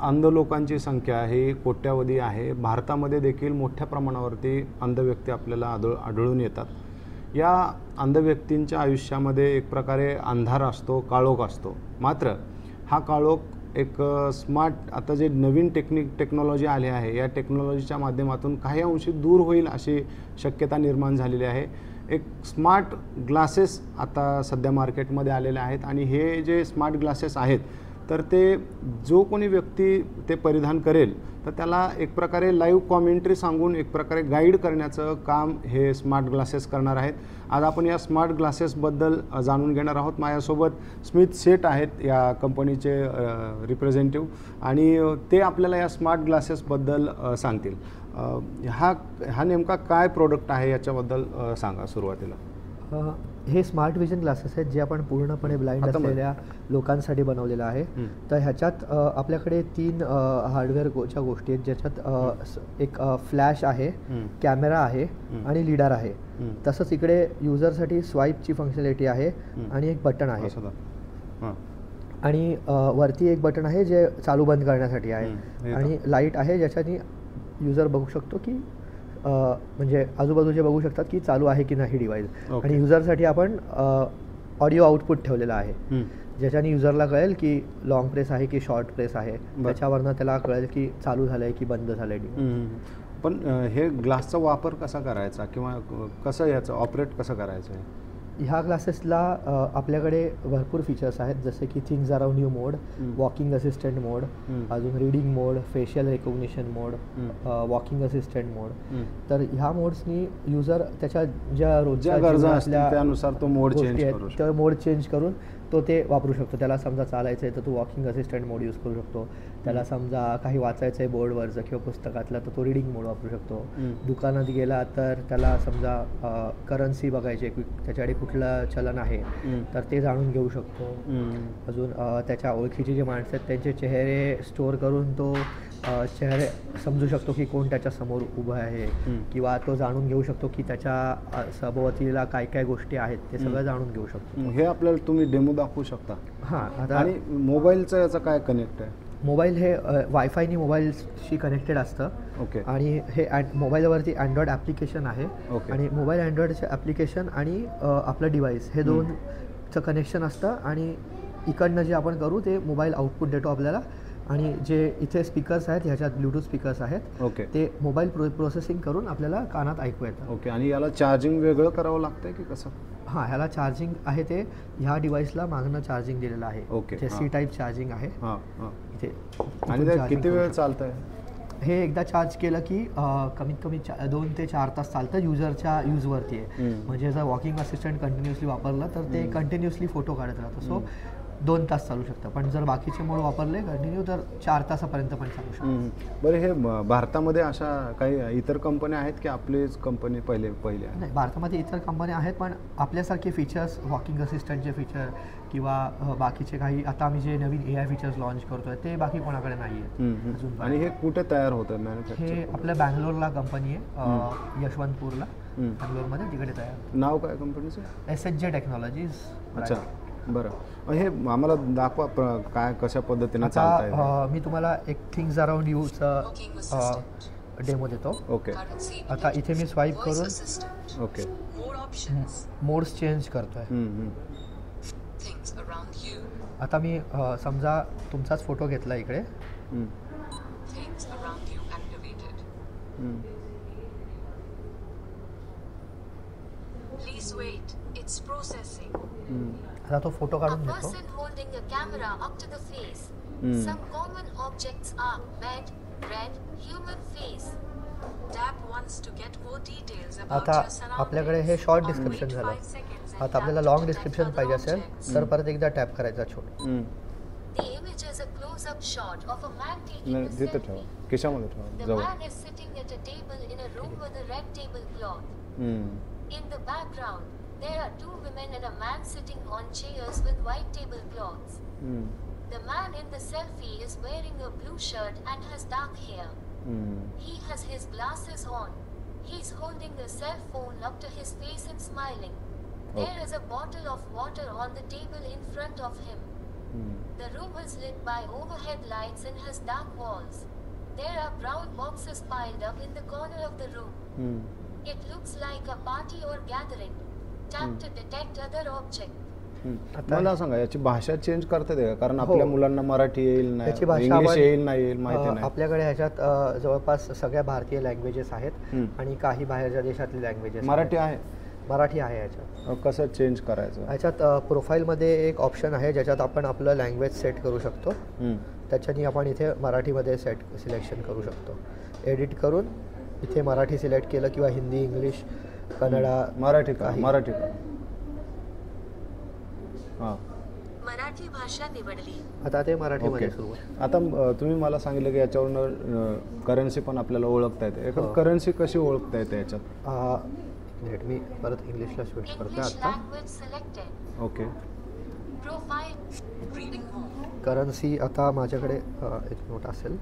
अंध लोकांची संख्या ही कोट्यावधी आहे. भारतामध्ये देखील मोठ्या प्रमाणावरती अंध व्यक्ती आपल्याला आढळून येतात. या अंध व्यक्तींच्या आयुष्यामध्ये एक प्रकारे अंधार असतो, काळोख असतो. मात्र हा काळोख एक स्मार्ट आता जे नवीन टेक्नॉलॉजी आली आहे, या टेक्नॉलॉजीच्या माध्यमातून काही अंशी दूर होईल अशी शक्यता निर्माण झालेली आहे. एक स्मार्ट ग्लासेस आता सध्या मार्केटमध्ये आलेले आहेत आणि हे जे स्मार्ट ग्लासेस आहेत तर ते जो कोणी व्यक्ती ते परिधान करेल तर त्याला एक प्रकारे लाईव्ह कॉमेंट्री सांगून एक प्रकारे गाईड करण्याचं काम हे स्मार्ट ग्लासेस करणार आहेत. आज आपण या स्मार्ट ग्लासेसबद्दल जाणून घेणार आहोत. माझ्यासोबत स्मिथ सेठ आहेत या कंपनीचे रिप्रेझेंटेटिव्ह आणि ते आपल्याला या स्मार्ट ग्लासेसबद्दल सांगतील. हा नेमका काय प्रोडक्ट आहे याच्याबद्दल सांगा सुरुवातीला. हे स्मार्ट विजन ग्लासेस आहेत जे आपण पूर्णपणे ब्लाइंड असलेल्या लोकांसाठी बनवलेलं आहे. तर ह्याच्यात आपल्याकडे 3 हार्डवेअरच्या गोष्टी आहेत ज्याच्यात एक फ्लॅश आहे, कॅमेरा आहे आणि लीडर आहे. तसंच इकडे युजरसाठी स्वाईपची फंक्शनॅलिटी आहे आणि एक बटन आहे आणि वरती एक बटन आहे जे चालू बंद करण्यासाठी आहे आणि लाईट आहे ज्याच्याने युजर बघू शकतो की म्हणजे आजूबाजूचे बघू शकतात की चालू आहे की नाही डिव्हाइस. आणि युजरसाठी आपण ऑडिओ आउटपुट ठेवलेला आहे ज्याच्याने युजरला कळेल की लॉंग प्रेस आहे की शॉर्ट प्रेस आहे. त्याच्यावरनं त्याला कळेल की चालू झालं आहे की बंद झालं आहे डिव्हाइस. पण हे ग्लासचा वापर कसा करायचा किंवा कसं याचं ऑपरेट कसं करायचं आहे? ह्या ग्लासेसला आपल्याकडे भरपूर फीचर्स आहेत जसे की things around you mode, walking assistant mode, अजून reading mode, facial recognition mode, walking assistant mode. तर ह्या मोड्सनी युजर त्याच्या ज्या रोजच्या गरजा असतील त्यानुसार तो मोड चेंज करू शकतो. मोड चेंज करून तो ते वापरू शकतो. त्याला समजा चालायचं आहे तर तो वॉकिंग असिस्टंट मोड यूज करू शकतो. त्याला समजा काही वाचायचं आहे बोर्डवरचं किंवा पुस्तकातलं तर तो रीडिंग मोड वापरू शकतो. दुकानात गेला तर त्याला समजा करन्सी बघायची त्याच्याकडे कुठलं चलन आहे तर ते जाणून घेऊ शकतो. अजून त्याच्या ओळखीचे जे माणसं आहेत त्यांचे चेहरे स्टोअर करून तो चेहरे समजू शकतो की कोण त्याच्या समोर उभं आहे किंवा तो जाणून घेऊ शकतो की त्याच्या सभोवतीला काय काय गोष्टी आहेत ते सगळं जाणून घेऊ शकतो. हे आपल्याला तुम्ही डेमो दाखवू शकता. आता आणि मोबाईलचं याचं काय कनेक्ट आहे? मोबाईल हे वायफायनी मोबाईलशी कनेक्टेड असतं. आणि हे मोबाईलवरती अँड्रॉइड ॲप्लिकेशन आहे आणि मोबाईल अँड्रॉइडचे ॲप्लिकेशन आणि आपलं डिव्हाइस हे दोनचं कनेक्शन असतं आणि इकडनं जे आपण करू ते मोबाईल आउटपुट देतो आपल्याला. आणि जे इथे स्पीकर्स आहेत ह्याच्यात ब्लूटूथ स्पीकर्स आहेत ते मोबाईल प्रोसेसिंग करून आपल्याला कानात ऐकू येतं. आणि याला चार्जिंग वेगळं करावं लागतंय की कसं? हां, ह्याला चार्जिंग आहे ते ह्या डिव्हाइसला मागणं चार्जिंग दिलेलं आहे. ते सी टाईप चार्जिंग आहे इथे. आणि किती वेळ चालतंय हे? एकदा चार्ज केलं की कमीत कमी 2 ते 4 तास चालतं युजरच्या यूजवरती आहे. म्हणजे जर वॉकिंग असिस्टंट कंटिन्युअसली वापरलं तर ते कंटिन्युअसली फोटो काढत राहतं. सो 2 तास चालू शकतं. पण जर बाकीचे मोड वापरले कंटिन्यू तर 4 तासापर्यंत पण चालू शकतो. बरं, हे भारतामध्ये अशा काही इतर कंपन्या आहेत की आपलीच कंपनी पहिले आहे? नाही, भारतामध्ये इतर कंपन्या आहेत पण आपल्यासारखे फीचर्स वॉकिंग असिस्टंटचे फीचर किंवा बाकीचे काही आता आम्ही जे नवीन AI फीचर्स लॉन्च करतोय ते बाकी कोणाकडे नाही आहे अजून. आणि हे कुठे तयार होतं मॅन्युफॅक्चर? हे आपल्या बँगलोरला कंपनी आहे, यशवंतपूरला बँगलोरमध्ये, तिकडे तयार. नाव काय कंपनीचं? SHJ technologies. अच्छा, बरं. हे आम्हाला दाखवा काय कशा पद्धतीने चालतंय. मी तुम्हाला एक थिंग्स अराउंड यूचं डेमो देतो. आता इथे मी स्वाईप करून मोड्स चेंज करतोय. आता मी समजा तुमचाच फोटो घेतला इकडे. आता तो फोटो काढून घेतो. आता आपल्याकडे हे शॉर्ट डिस्क्रिप्शन झालं. आता आपल्याला लॉंग डिस्क्रिप्शन पाहिजे असेल तर परत एकदा टॅप करायचा छोटा. तिथे ठेवा, खिशामध्ये ठेवा जवळ. In the background, there are 2 women and a man sitting on chairs with white tablecloths. The man in the selfie is wearing a blue shirt and has dark hair. He has his glasses on. He's holding a cell phone up to his face and smiling. There is a bottle of water on the table in front of him. The room is lit by overhead lights and has dark walls. There are brown boxes piled up in the corner of the room. It looks like a party or gathering. Tap to detect other object. मला सांगा याची भाषा change करता येते का? कारण आपल्या मुलांना मराठी येईल नाही, त्याची भाषा इंग्लिश आपण, येईल नाही येईल माहिती नाही. आपल्याकडे ह्याच्यात जवळपास सगळ्या भारतीय लँग्वेजेस आहेत आणि काही बाहेरच्या देशातली लँग्वेजेस. मराठी आहे? मराठी आहे ह्याच्यात. कसं चेंज करायचं? ह्याच्यात प्रोफाईलमध्ये एक ऑप्शन आहे ज्याच्यात आपण आपलं लँग्वेज सेट करू शकतो. त्याच्यानी आपण इथे मराठीमध्ये सिलेक्शन करू शकतो. एडिट करून इथे मराठी सिलेक्ट केलं किंवा हिंदी, इंग्लिश, कन्नडा, मराठी का? मराठी का? हां, मराठी भाषा निवडली. आता ते मराठीमध्ये ओके. सुरू आहे. आता तुम्ही मला सांगितलं की याच्यावरून करन्सी पण आपल्याला ओळखता येते. हो. करन्सी कशी ओळखता येते याच्यात? मिनिट, मी परत इंग्लिशला स्विच करतो English आता. language selected. Okay. Profile. Reading mode. Currency आता माझ्याकडे एक नोट असेल.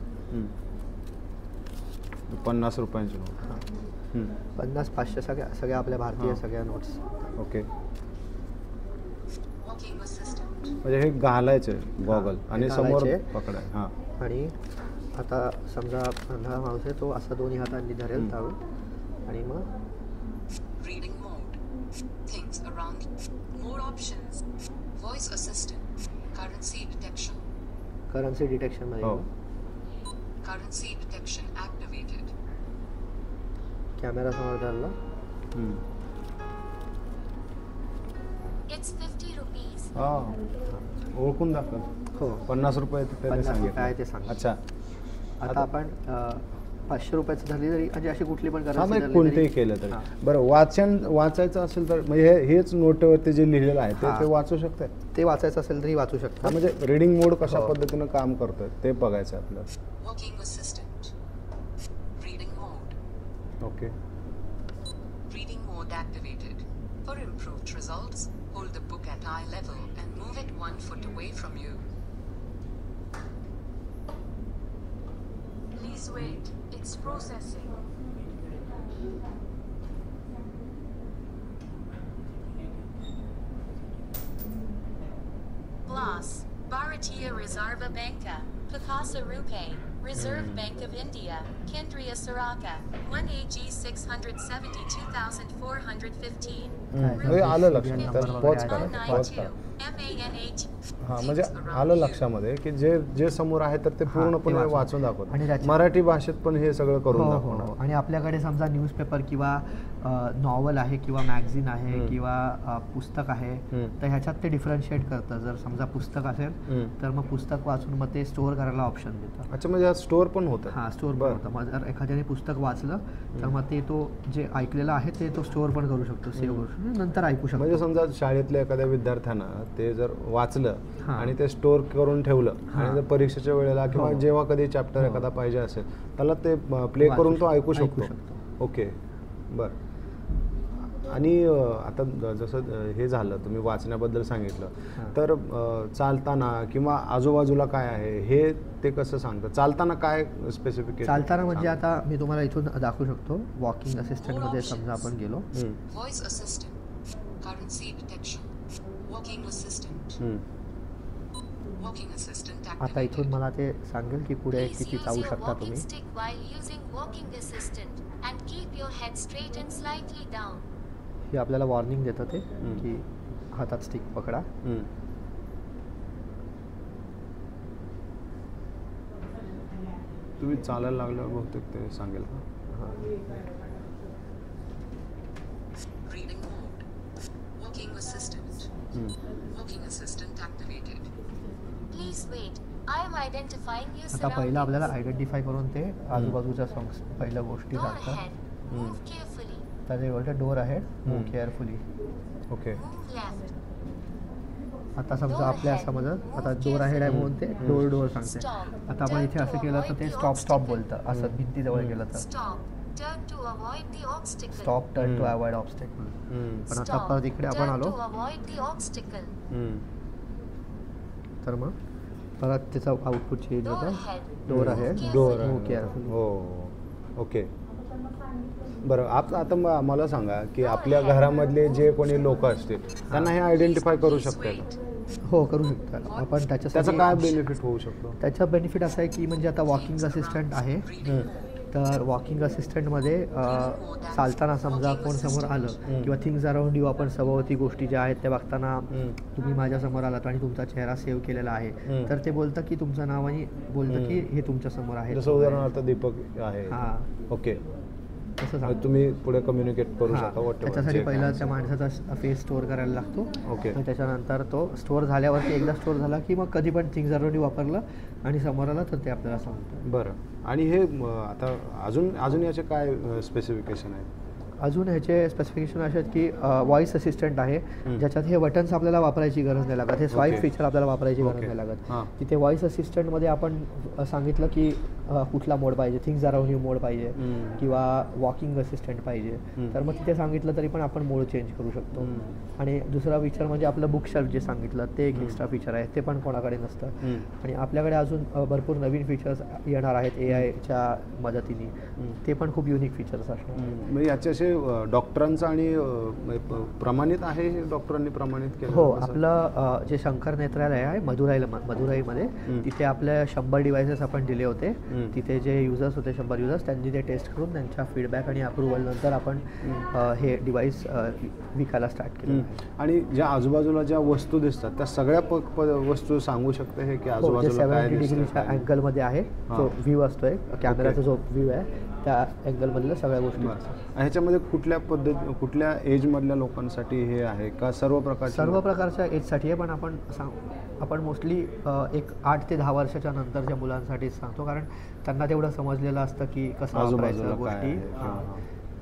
50 रुपयांची नोट. 50, 500 सगळ्या आपल्या भारतीय हां. सगळ्या नोट्स. ओके. Walking assistant. म्हणजे हे घालायचे गॉगल हां, आणि हे समोर घालायचे. पकडाय. हां, आणि आता समजा अंधा माणूस आहे, तो असा दोन्ही हातांनी धरेल धावून आणि मग Reading mode. Things around. More options. Voice assistant. Currency detection. Currency डिटेक्शनमध्ये हो. गेलो. Currency detection activated. कॅमेरा समोर धरला. It's 50 rupees. हां, ओळखून दाखव. हो. 50 रुपये त्याने 50 रुपये सांगितलं. आहे ते सांगितलं. अच्छा. आता आपण 500 रुपयाचं धरली तरी म्हणजे अशी कुठली पण हां, करन्सी म्हणजे धरली कोणतेही तरी. केलं तरी. हां. बरं, वाचायचं असेल तर म्हणजे हेच नोटवरती जे लिहिलेलं आहे ते हां. ते वाचू शकते. ते वाचायचं असेल तरी वाचू शकता. म्हणजे रीडिंग मोड कशा हो. पद्धतीनं काम करतोय ते बघायचं आपल्याला. Walking assistant. Reading mode. Okay. Reading mode activated. For improved results, hold the book at eye level and move it 1 foot away from you. Please wait. It's processing. Plus, Bharatiya Reserve Banka, Pakasa Rupee, Reserve Bank of India, Kendriya Saraka, 1AG 672,415. हे आलं लक्षात. तर pause करा, pause करा. MANH. हां, म्हणजे आलं लक्षामध्ये की जे समोर आहे तर ते पूर्णपणे वाचून. वाचून आणि दाखवत. त्याच्या- मराठी भाषेत पण हे सगळं करून हो, हो, दाखवणार. हो. आणि आपल्याकडे समजा न्यूजपेपर किंवा नॉवल आहे किंवा मॅगझिन आहे किंवा पुस्तक आहे, तर ह्याच्यात ते डिफरन्शिएट करतं. जर समजा पुस्तक असेल तर मग पुस्तक वाचून मग ते स्टोअर करायला ऑप्शन देतं. अच्छा, म्हणजे स्टोअर पण होतं. हां, स्टोअर पण बरं. होतं. मग जर एखाद्याने पुस्तक वाचलं तर मग ते तो जे ऐकलेलं आहे ते तो स्टोअर पण करू शकतो, सेव्ह करू शकतो, नंतर ऐकू शकतो. म्हणजे समजा शाळेतल्या एखाद्या विद्यार्थ्यानं ते जर वाचलं हां. आणि ते स्टोअर करून ठेवलं आणि जर परीक्षेच्या वेळेला किंवा हो. जेव्हा कधी चॅप्टर हो. एखादा पाहिजे असेल त्याला ते प्ले वाचू करून तो ऐकू शकतो. शकतो. ओके, बरं. आणि आता जसं हे झालं, तुम्ही वाचण्याबद्दल सांगितलं, तर चालताना किंवा आजूबाजूला काय आहे हे ते कसं सांगतं? चालताना काय स्पेसिफिक? चालताना म्हणजे आता मी तुम्हाला इथून दाखवू शकतो. वॉकिंग असिस्टंटमध्ये समजा आपण गेलो. Voice assistant. Currency detection. Walking assistant. Walking assistant आता activated. इथून मला ते सांगेल की पुढे Please किती use चालू your शकता walking तुम्ही. stick while using walking assistant and keep your head straight and slightly down. हे आपल्याला वॉर्निंग देतं ते की हातात स्टिक पकडा. तुम्ही चालायला लागल्यावर बहुतेक ते सांगेल का? Reading mode. Walking assistant. Walking assistant activated. Please wait. I am identifying your आता पहिलं आपल्याला surroundings. आयडेंटिफाय करून ते आजूबाजूच्या सॉंग्स पहिल्या गोष्टी Go सांगतात. ahead. Move carefully. तर ते बोलतं डोर आहे, move carefully. Okay. Move left. आता समजा आपल्या समजा आता डोर आहे म्हणून ते डोर सांगते. Stop. आता आपण इथे असं केलं तर ते स्टॉप बोलतं. असं भिंतीजवळ गेलं तर Stop. Turn to avoid the obstacle. Stop, turn to avoid obstacle. पण आता Stop. परत इकडे आपण Turn आलो to avoid the obstacle. तर मग परत त्याचं आउटपुट चेंज Go होतं. ahead. डोर आहे, डोर मूव केअरफुली. हो, ओके. बरं, आता मला सांगा की आपल्या घरामधले जे कोणी लोक असतील त्यांना हे आयडेंटिफाय करू शकतात. हो करू शकता आपण. त्याचा काय बेनिफिट होऊ शकतो? त्याचा बेनिफिट असा आहे की म्हणजे आता वॉकिंग असिस्टंट आहे, तर वॉकिंग असिस्टंटमध्ये चालताना समजा कोण समोर आलं किंवा थिंग्स अराउंड यू, आपण सभोवती गोष्टी ज्या आहेत त्या बघताना तुम्ही माझ्यासमोर आलात आणि तुमचा चेहरा सेव्ह केलेला आहे, तर ते बोलतं की तुमचं नाव आणि बोलतं की हे तुमच्या समोर आहे. जसं उदाहरणार्थ दीपक आहे. हां, ओके. तसं सांग. तुम्ही पुढे कम्युनिकेट करू शकता. त्याच्यासाठी पहिला त्या माणसाचा फेस स्टोअर करायला लागतो. ओके. त्याच्यानंतर तो स्टोअर झाल्यावरती एकदा स्टोअर झाला की मग कधी पण थिंग्स अराउंड यू वापरलं आणि समोर आला तर ते आपल्याला सांगतं. बरं. आणि हे आता अजून याचे काय स्पेसिफिकेशन आहे? अजून ह्याचे स्पेसिफिकेशन असे आहेत की व्हॉइस असिस्टंट आहे, ज्याच्यात हे बटन्स आपल्याला वापरायची गरज नाही लागत, हे स्वाईप फीचर आपल्याला वापरायची गरज नाही लागत. तिथे व्हॉइस असिस्टंटमध्ये आपण सांगितलं की कुठला मोड पाहिजे, थिंग्स अराउंड यू मोड पाहिजे किंवा वॉकिंग असिस्टंट पाहिजे, तर मग तिथे सांगितलं तरी पण आपण मोड चेंज करू शकतो. आणि दुसरा फीचर म्हणजे आपलं बुक शेल्फ जे सांगितलं ते एक एक्स्ट्रा फीचर आहे, ते पण कोणाकडे नसतं. आणि आपल्याकडे अजून भरपूर नवीन फीचर्स येणार आहेत AI च्या मदतीने, ते पण खूप युनिक फीचर्स असणार. म्हणजे याचे डॉक्टरांचं आणि प्रमाणित आहे, डॉक्टरांनी प्रमाणित केलं? हो, आपलं जे शंकर नेत्रालय आहे मदुराईमध्ये, तिथे आपल्या 100 डिव्हायसेस आपण दिले होते. तिथे जे युजर्स होते 100 युजर्स, त्यांनी ते टेस्ट करून त्यांच्या फीडबॅक आणि अप्रुव्हल नंतर आपण हे डिव्हाइस विकायला स्टार्ट केलं. आणि ज्या आजूबाजूला ज्या वस्तू दिसतात त्या सगळ्या वस्तू सांगू शकते हे की आजूबाजूला काय 70 डिग्रीच्या अँगलमध्ये आहे, जो व्ह्यू असतोय कॅमेराचा, जो व्ह्यू आहे त्या अँगलमधल्या सगळ्या गोष्टी. ह्याच्यामध्ये कुठल्या एजमधल्या लोकांसाठी हे आहे का सर्व प्रकारच्या एजसाठी आहे, पण आपण मोस्टली एक 8 ते 10 वर्षाच्या नंतरच्या मुलांसाठी सांगतो, कारण त्यांना तेवढं समजलेलं असतं की कसं वापरायचं गोष्टी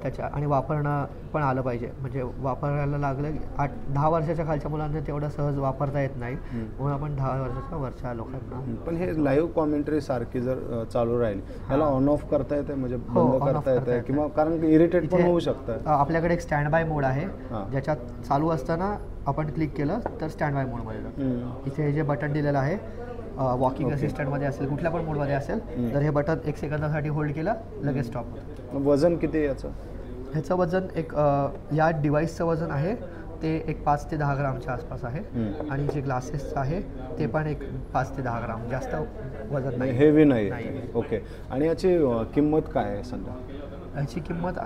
त्याच्या, आणि वापरणं पण आलं पाहिजे. म्हणजे वापरायला लागलं 8-10 वर्षाच्या खालच्या मुलांना तेवढं सहज वापरता येत नाही, म्हणून आपण 10 वर्षाच्या वरच्या लोकांना. पण हे लाईव्ह कॉमेंट्री सारखी जर चालू राहील, त्याला ऑन ऑफ करता येते, म्हणजे बंद करता येते किंवा कारण इरिटेट पण होऊ शकतं. आपल्याकडे एक स्टँड बाय मोड आहे, ज्याच्यात चालू असताना आपण क्लिक केलं तर स्टँड बाय मोडमध्ये जातं. इथे जे बटन दिलेलं आहे वॉकिंग असिस्टंटमध्ये असेल, कुठल्या पण मोडमध्ये असेल, तर हे बटन 1 सेकंदासाठी होल्ड केलं लगेच स्टॉप होतं. वजन किती याचं? ह्याचं वजन एक या डिव्हाइसचं वजन आहे ते एक 5 ते 10 ग्रामच्या आसपास आहे. आणि जे ग्लासेसचं आहे ते पण एक 5 ते 10 ग्राम, जास्त वजन नाही, हेवी नाही. ओके. आणि याची किंमत काय आहे सध्या? याची किंमत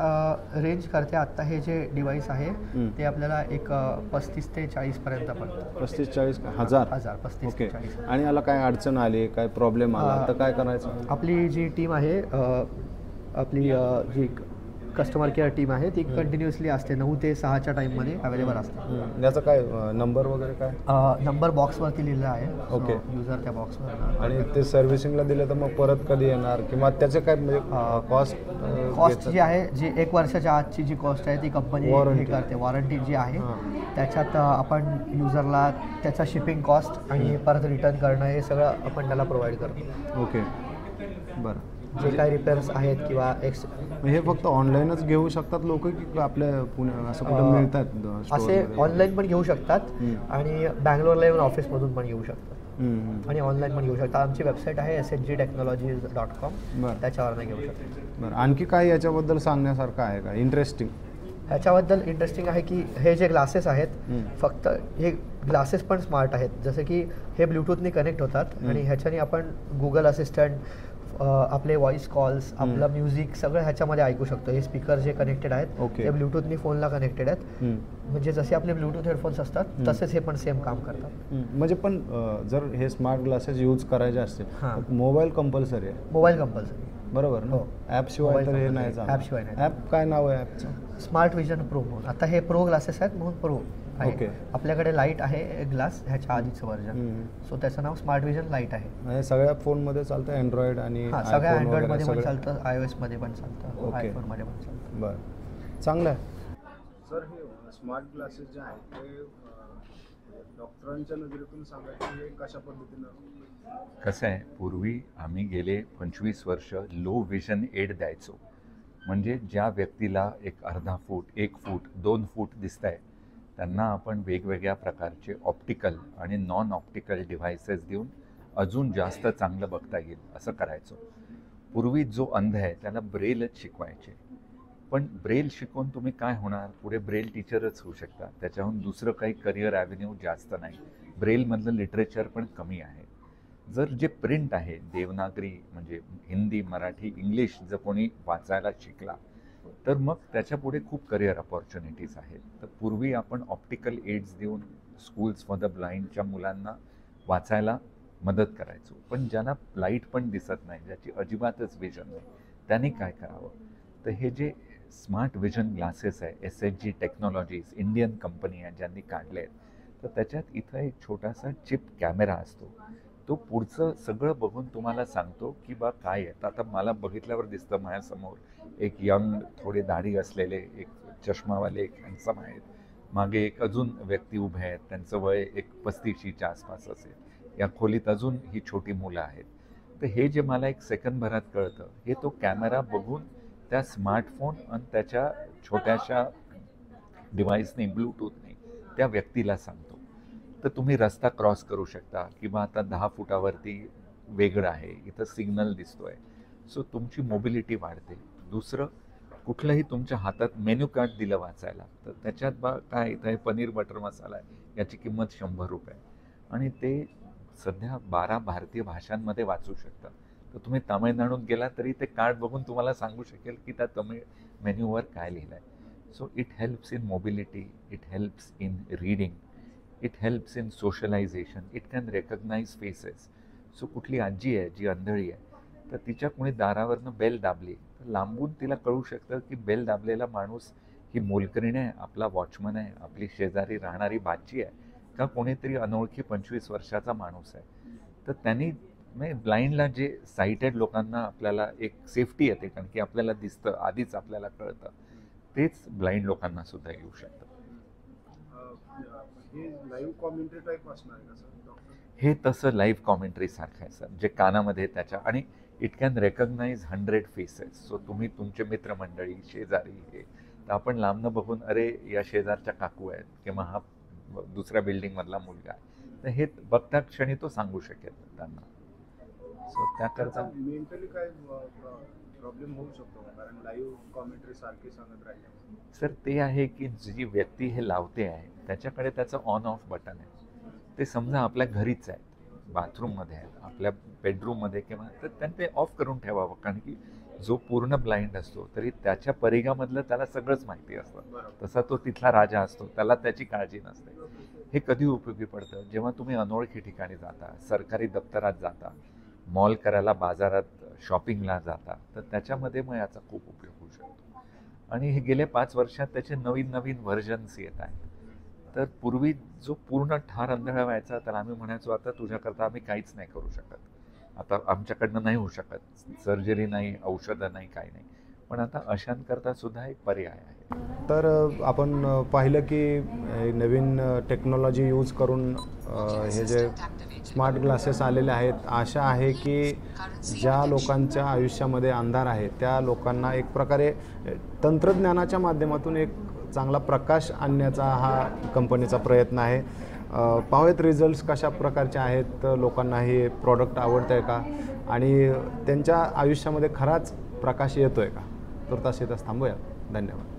रेंज करते. आत्ता हे जे डिव्हाइस आहे ते आपल्याला एक 35 ते 40 पर्यंत पडतं. 35-40 हजार? 35 ते 40. आणि याला काय अडचण आली, काय प्रॉब्लेम आला तर काय करायचं? आपली जी टीम आहे, आपली जी कस्टमर केअर टीम आहे ती कंटिन्युअसली असते, 9 ते 6च्या टाईममध्ये अवेलेबल असते. याचा काय नंबर वगैरे काय? नंबर बॉक्सवरती लिहिलेला आहे. ओके. युजर त्या बॉक्सवर. आणि ते सर्व्हिसिंगला दिलं तर मग परत कधी येणार किंवा त्याचे काय म्हणजे कॉस्ट जी आहे, जी 1 वर्षाच्या आजची जी कॉस्ट आहे ती कंपनी हे करते. वॉरंटी जी आहे त्याच्यात आपण युजरला त्याचा शिपिंग कॉस्ट आणि परत रिटर्न करणं हे सगळं आपण त्याला प्रोव्हाइड करतो. ओके. बरं. जे काही रिपेअर्स आहेत किंवा हे फक्त ऑनलाईनच घेऊ शकतात लोक की आपल्या पुणे असं कुठं मिळतात? असे ऑनलाईन पण घेऊ शकतात आणि बँगलोरला येऊन ऑफिसमधून पण घेऊ शकतात आणि ऑनलाईन पण घेऊ शकतात. आमची वेबसाईट आहे sngtechnologies.com, त्याच्यावर घेऊ शकतात. बरं. आणखी काय याच्याबद्दल सांगण्यासारखं आहे का इंटरेस्टिंग? ह्याच्याबद्दल इंटरेस्टिंग आहे की हे जे ग्लासेस आहेत, फक्त हे ग्लासेस पण स्मार्ट आहेत. जसं की हे ब्लूटूथने कनेक्ट होतात आणि ह्याच्याने आपण गुगल असिस्टंट, आपले व्हॉइस कॉल्स, आपलं म्युझिक सगळं ह्याच्यामध्ये ऐकू शकतो. हे स्पीकर जे कनेक्टेड आहेत ते ब्लूटूथनी फोनला कनेक्टेड आहेत. म्हणजे जसे आपले ब्लूटूथ हेडफोन्स असतात तसेच हे पण सेम काम करतात. म्हणजे पण जर हे स्मार्ट ग्लासेस यूज करायचे असतील, मोबाईल कंपल्सरी आहे? मोबाईल कंपल्सरी, बरोबर ना? ॲप शिवाय तर हे नाही चालत. ॲप शिवाय नाही. ॲप काय नाव आहे ॲपचं? स्मार्ट विजन प्रो म्हणून. आता हे प्रो ग्लासेस आहेत म्हणून प्रो आहे. ओके. आपल्याकडे लाईट आहे ग्लास, ह्याच्या आधीचं व्हर्जन, सो त्याचं नाव स्मार्ट विजन लाईट आहे. हे सगळ्या फोनमध्ये चालतं, अँड्रॉइड आणि सगळ्या अँड्रॉइडमध्ये पण चालतं, iOS मध्ये पण चालतं, आयफोनमध्ये पण चालतं. बरं, चांगलं आहे. सर, हे स्मार्ट ग्लासेस जे आहेत ते डॉक्टरांच्या नजरेतून सांगायचे हे कशा पद्धतीनं? कसं आहे, पूर्वी आम्ही गेले 25 वर्ष लो विजन एड द्यायचो. म्हणजे ज्या व्यक्तीला एक अर्धा फूट, 1 फूट, 2 फूट दिसत आहे त्यांना आपण वेगवेगळ्या प्रकारचे ऑप्टिकल आणि नॉन ऑप्टिकल डिव्हायसेस देऊन अजून जास्त चांगलं बघता येईल असं करायचो. पूर्वी जो अंध आहे त्याला ब्रेलच शिकवायचे. पण ब्रेल शिकून तुम्ही काय होणार, पुढे ब्रेल टीचरच होऊ शकता, त्याच्याहून दुसरं काही करिअर ॲव्हेन्यू जास्त नाही. ब्रेलमधलं लिटरेचर पण कमी आहे. जर जे प्रिंट आहे देवनागरी म्हणजे हिंदी, मराठी, इंग्लिश जर कोणी वाचायला शिकला तर मग त्याच्या पुढे खूप करिअर अपॉर्च्युनिटीज आहेत. तर पूर्वी आपण ऑप्टिकल एड्स देऊन स्कूल्स फॉर द ब्लाइंडच्या मुलांना वाचायला मदत करायचो. पण ज्यांना लाईट पण दिसत नाही, ज्याची अजिबातच विजन नाही, त्यांनी काय करावं? तर हे जे स्मार्ट विजन ग्लासेस आहे, SHG टेक्नॉलॉजीज इंडियन कंपनी आहे ज्यांनी काढले आहेत, तर त्याच्यात इथं एक छोटासा चिप कॅमेरा असतो. तो पुढचं सगळं बघून तुम्हाला सांगतो की बा काय आहे. तर आता मला बघितल्यावर दिसतं माझ्यासमोर एक यंग, थोडी दाढी असलेले, एक चष्मावाले, एक हँडसम आहेत. मागे एक अजून व्यक्ती उभे आहेत, त्यांचं वय एक 35च्या आसपास असेल. या खोलीत अजून ही छोटी मुलं आहेत. तर हे जे मला एक सेकंदभरात कळतं, हे तो कॅमेरा बघून त्या स्मार्टफोन आणि त्याच्या छोट्याशा डिव्हाइसने, ब्लूटूथने त्या व्यक्तीला सांगतो. तर तुम्ही रस्ता क्रॉस करू शकता किंवा आता 10 फुटावरती वेगळं आहे, इथं सिग्नल दिसतोय. सो तुमची मोबिलिटी वाढते. दुसरं, कुठलंही तुमच्या हातात मेन्यू कार्ड दिलं वाचायला, तर त्याच्यात काय इथं आहे, पनीर बटर मसाला आहे, याची किंमत 100 रुपये आणि ते सध्या 12 भारतीय भाषांमध्ये वाचू शकता. तर तुम्ही तामिळनाडूत गेला तरी ते कार्ड बघून तुम्हाला सांगू शकेल की त्या तमिळ मेन्यूवर काय लिहिलं आहे. So it helps in mobility, it helps in reading, it helps in socialisation, it can recognise faces. So कुठली आजी आहे जी आंधळी आहे, तर तिच्या कोणी दारावरनं बेल दाबली तर लांबून तिला कळू शकतं की बेल दाबलेला माणूस ही मोलकरीण आहे, आपला वॉचमन आहे, आपली शेजारी राहणारी बाची आहे, का कोणीतरी अनोळखी 25 वर्षाचा माणूस आहे. तर त्यांनी म्हणजे ब्लाइंडला जे साईटेड लोकांना आपल्याला एक सेफ्टी येते, कारण की आपल्याला दिसतं, आधीच आपल्याला कळतं, तेच ब्लाइंड लोकांना सुद्धा येऊ शकतं. हे तसं लाईव्ह कॉमेंट्री सारखं आहे सर, जे कानामध्ये त्याच्या, आणि it can recognise 100 faces. So तुम्ही तुमचे मित्रमंडळी, शेजारी हे, तर आपण लांबनं बघून अरे या शेजारच्या काकू आहेत किंवा हा दुसऱ्या बिल्डिंगमधला मुलगा आहे, तर हे बघता क्षणी तो सांगू शकेल त्यांना. सो त्याकरता मेंटली काय प्रॉब्लेम होऊ शकतो, कारण लाईव्ह कॉमेंट्री सारखी सांगत राहिले. सर ते आहे की जी व्यक्ती हे लावते आहे त्याच्याकडे त्याचं ऑन ऑफ बटन आहे. ते समजा आपल्या घरीच आहे, बाथरूममध्ये आहे, आपल्या बेडरूममध्ये किंवा, तर त्यांनी ते ऑफ करून ठेवावं. कारण की जो पूर्ण ब्लाइंड असतो तरी त्याच्या परिघामधलं त्याला सगळंच माहिती असतं. तसा तो तिथला राजा असतो, त्याला त्याची काळजी नसते. हे कधी उपयोगी पडतं, जेव्हा तुम्ही अनोळखी ठिकाणी जाता, सरकारी दप्तरात जाता, मॉल करायला, बाजारात शॉपिंगला जाता, तर त्याच्यामध्ये मग याचा खूप उपयोग होऊ शकतो. आणि हे गेल्या 5 वर्षात त्याचे नवीन नवीन व्हर्जन्स येत आहेत. तर पूर्वी जो पूर्ण ठार अंधळा व्हायचा, तर आम्ही म्हणायचो आता तुझ्याकरता आम्ही काहीच नाही करू शकत, आता आमच्याकडनं नाही होऊ शकत, सर्जरी नाही, औषधं नाही, काही नाही. पण आता अशांकरता सुद्धा एक पर्याय आहे. तर आपण पाहिलं की नवीन टेक्नॉलॉजी यूज करून हे जे स्मार्ट ग्लासेस आलेले आहेत, आशा आहे की ज्या लोकांच्या आयुष्यामध्ये अंधार आहे त्या लोकांना एक प्रकारे तंत्रज्ञानाच्या माध्यमातून एक चांगला प्रकाश आणण्याचा हा कंपनीचा प्रयत्न आहे. पाहूयात रिझल्ट्स कशा प्रकारचे आहेत, लोकांना हे प्रॉडक्ट आवडतं आहे का आणि त्यांच्या आयुष्यामध्ये खराच प्रकाश येतो आहे का. तर तसेच थांबूया. धन्यवाद.